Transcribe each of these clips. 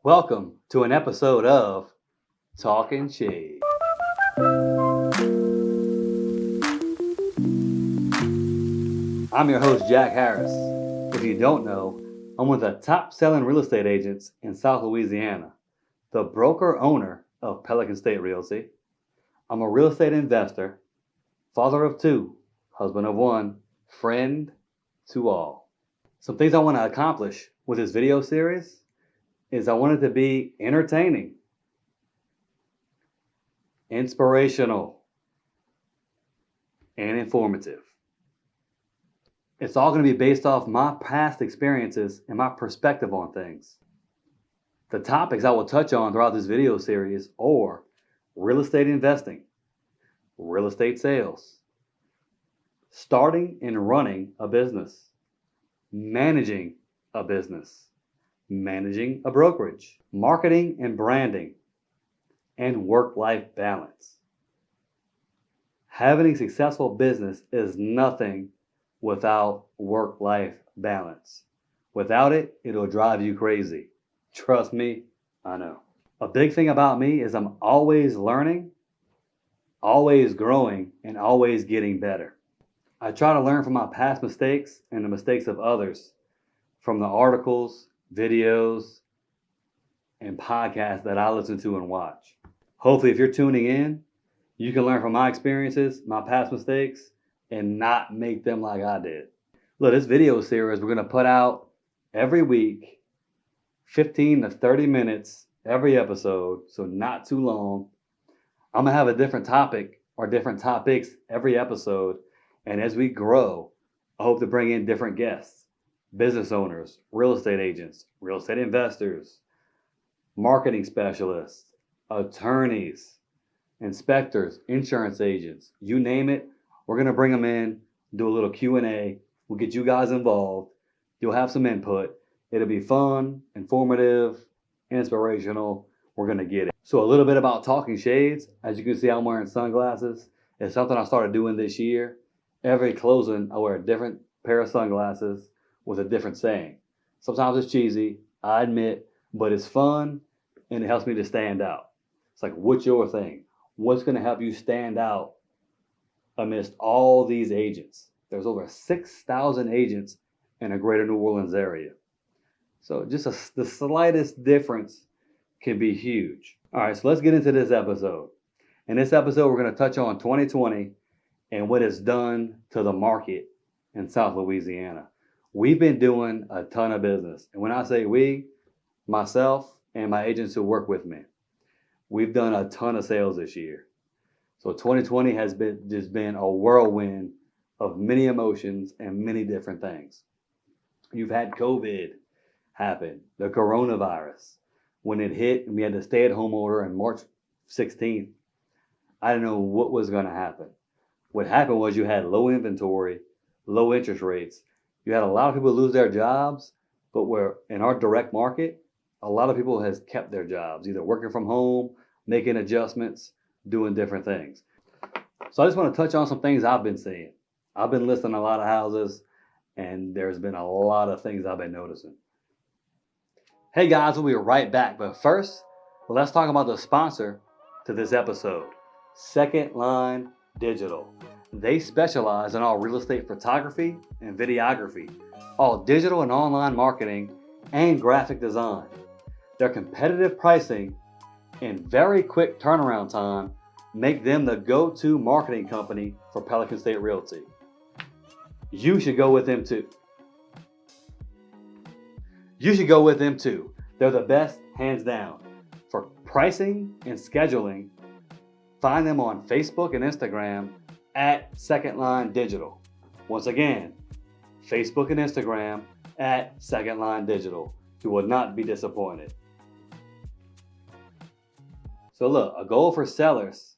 Welcome to an episode of Talking Shade. I'm your host, Jack Harris. If you don't know, I'm one of the top selling real estate agents in South Louisiana, the broker owner of Pelican State Realty. I'm a real estate investor, father of two, husband of one, friend to all. Some things I want to accomplish with this video series is I want it to be entertaining, inspirational, and informative. It's all going to be based off my past experiences and my perspective on things. The topics I will touch on throughout this video series are real estate investing, real estate sales, starting and running a business, managing a business, managing a brokerage, marketing and branding, and work-life balance. Having a successful business is nothing without work-life balance. Without it, it'll drive you crazy. Trust me, I know. A big thing about me is I'm always learning, always growing, and always getting better. I try to learn from my past mistakes and the mistakes of others, from the articles, videos, and podcasts that I listen to and watch. Hopefully, if you're tuning in, you can learn from my experiences, my past mistakes, and not make them like I did. Look, this video series we're going to put out every week, 15 to 30 minutes every episode, so not too long. I'm going to have a different topic or different topics every episode, and as we grow, I hope to bring in different guests, business owners, real estate agents, real estate investors, marketing specialists, attorneys, inspectors, insurance agents, you name it. We're going to bring them in, do a little Q&A. We'll get you guys involved. You'll have some input. It'll be fun, informative, inspirational. We're going to get it. So a little bit about Talking Shades. As you can see, I'm wearing sunglasses. It's something I started doing this year. Every closing, I wear a different pair of sunglasses with a different saying. Sometimes it's cheesy, I admit, but it's fun and it helps me to stand out. It's like, what's your thing? What's going to help you stand out amidst all these agents? There's over 6,000 agents in a greater New Orleans area. So just the slightest difference can be huge. All right, so let's get into this episode. In this episode, we're going to touch on 2020 and what it's done to the market in South Louisiana. We've been doing a ton of business. And when I say we, myself and my agents who work with me, we've done a ton of sales this year. So 2020 has been a whirlwind of many emotions and many different things. You've had COVID happen, the coronavirus. When it hit and we had the stay-at-home order on March 16th, I didn't know what was going to happen. What happened was you had low inventory, low interest rates. You had a lot of people lose their jobs, but where in our direct market, a lot of people has kept their jobs, either working from home, making adjustments, doing different things. So I just want to touch on some things I've been seeing. I've been listing a lot of houses, and there's been a lot of things I've been noticing. Hey guys, we'll be right back. But first, let's talk about the sponsor to this episode, Second Line Digital. They specialize in all real estate photography and videography, all digital and online marketing, and graphic design. Their competitive pricing and very quick turnaround time make them the go-to marketing company for Pelican State Realty. You should go with them too. They're the best, hands down. For pricing and scheduling, find them on Facebook and Instagram at Second Line Digital. Once again, Facebook and Instagram at Second Line Digital. You will not be disappointed. So look, a goal for sellers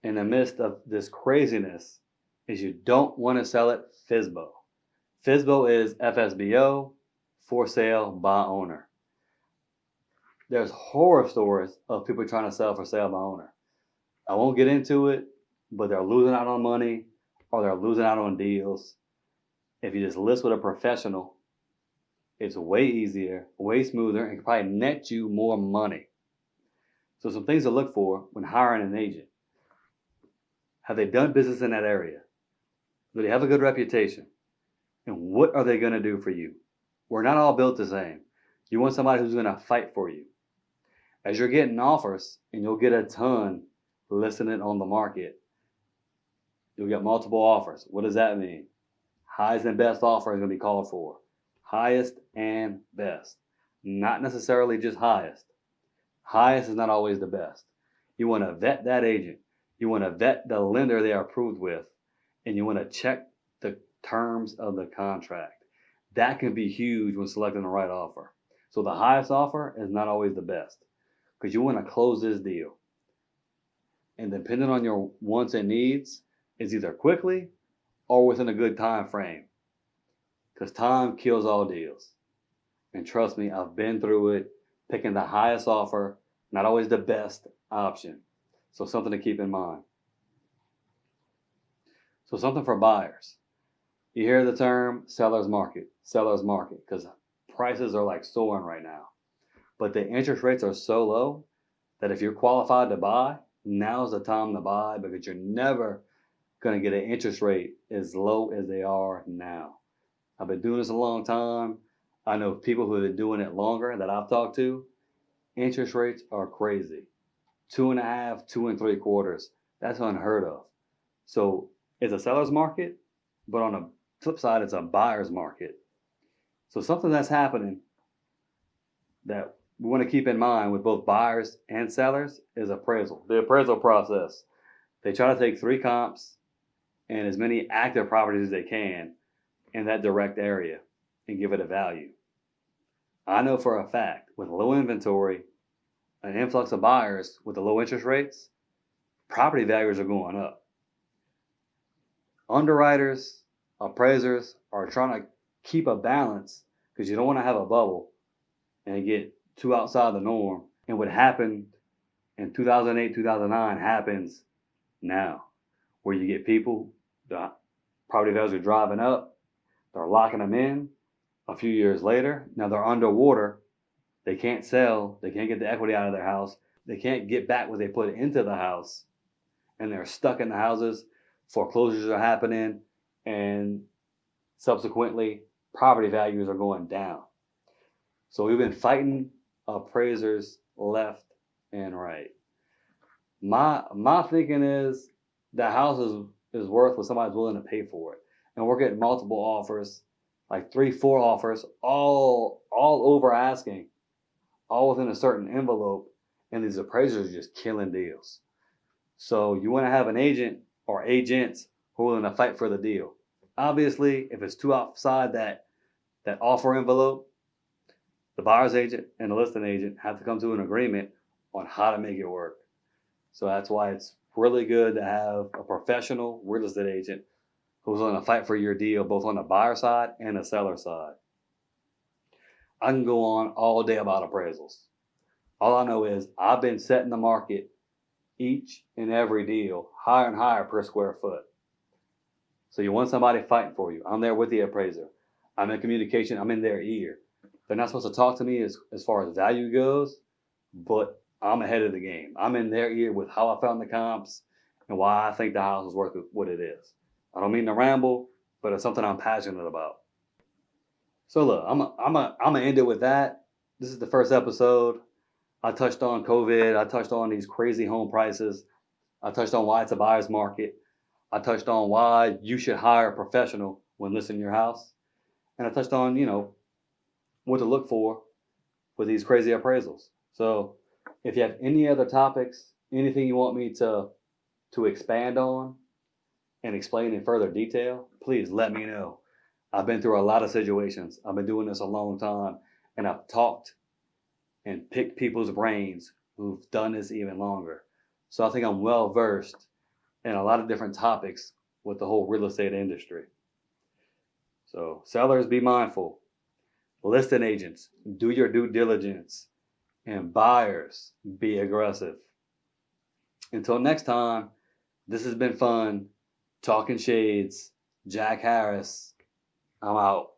in the midst of this craziness is you don't want to sell it FSBO. FSBO is FSBO, for sale by owner. There's horror stories of people trying to sell for sale by owner. I won't get into it, but they're losing out on money or they're losing out on deals. If you just list with a professional, It's way easier, way smoother, and can probably net you more money. So some things to look for when hiring an agent. Have they done business in that area? Do they have a good reputation? And what are they going to do for you? We're not all built the same. You want somebody who's going to fight for you. As you're getting offers, and you'll get a ton listing it on the market, you'll get multiple offers. What does that mean? Highest and best offer is going to be called for. Highest and best. Not necessarily just highest. Highest is not always the best. You want to vet that agent. You want to vet the lender they are approved with. And you want to check the terms of the contract. That can be huge when selecting the right offer. So the highest offer is not always the best, because you want to close this deal. And depending on your wants and needs, it's either quickly or within a good time frame, because time kills all deals. And trust me, I've been through it. Picking the highest offer, not always the best option. So something to keep in mind. So something for buyers. You hear the term seller's market, because prices are like soaring right now. But the interest rates are so low that if you're qualified to buy, now's the time to buy, because you're never going to get an interest rate as low as they are now. I've been doing this a long time. I know people who have been doing it longer that I've talked to. Interest rates are crazy. 2.5%, 2.75%. That's unheard of. So it's a seller's market, but on the flip side, it's a buyer's market. So something that's happening that we want to keep in mind with both buyers and sellers is appraisal. The appraisal process. They try to take 3 comps and as many active properties as they can in that direct area and give it a value. I know for a fact, with low inventory, an influx of buyers with the low interest rates, property values are going up. Underwriters, appraisers are trying to keep a balance, because you don't want to have a bubble and get too outside the norm. And what happened in 2008, 2009 happens now, where you get people, the property values are driving up, they're locking them in. A few years later, now they're underwater. They can't sell. They can't get the equity out of their house. They can't get back what they put into the house. And they're stuck in the houses. Foreclosures are happening. And subsequently, property values are going down. So we've been fighting appraisers left and right. My thinking is the house is worth what somebody's willing to pay for it. And we're getting multiple offers, like 3, 4 offers, all over asking, all within a certain envelope, and these appraisers are just killing deals. So you want to have an agent or agents who are willing to fight for the deal. Obviously, if it's too outside that offer envelope, the buyer's agent and the listing agent have to come to an agreement on how to make it work. So that's why it's really good to have a professional real estate agent who's willing to fight for your deal, both on the buyer side and the seller side. I can go on all day about appraisals. All I know is I've been setting the market each and every deal higher and higher per square foot. So you want somebody fighting for you. I'm there with the appraiser. I'm in communication. I'm in their ear. They're not supposed to talk to me as far as value goes, but I'm ahead of the game. I'm in their ear with how I found the comps and why I think the house is worth what it is. I don't mean to ramble, but it's something I'm passionate about. So look, I'm gonna end it with that. This is the first episode. I touched on COVID. I touched on these crazy home prices. I touched on why it's a buyer's market. I touched on why you should hire a professional when listing your house. And I touched on, what to look for with these crazy appraisals. So if you have any other topics, anything you want me to expand on and explain in further detail, please let me know. I've been through a lot of situations. I've been doing this a long time, and I've talked and picked people's brains who've done this even longer. So I think I'm well versed in a lot of different topics with the whole real estate industry. So sellers, be mindful. Listing agents, do your due diligence. And buyers, be aggressive. Until next time, this has been fun. Talking Shades, Jack Harris. I'm out.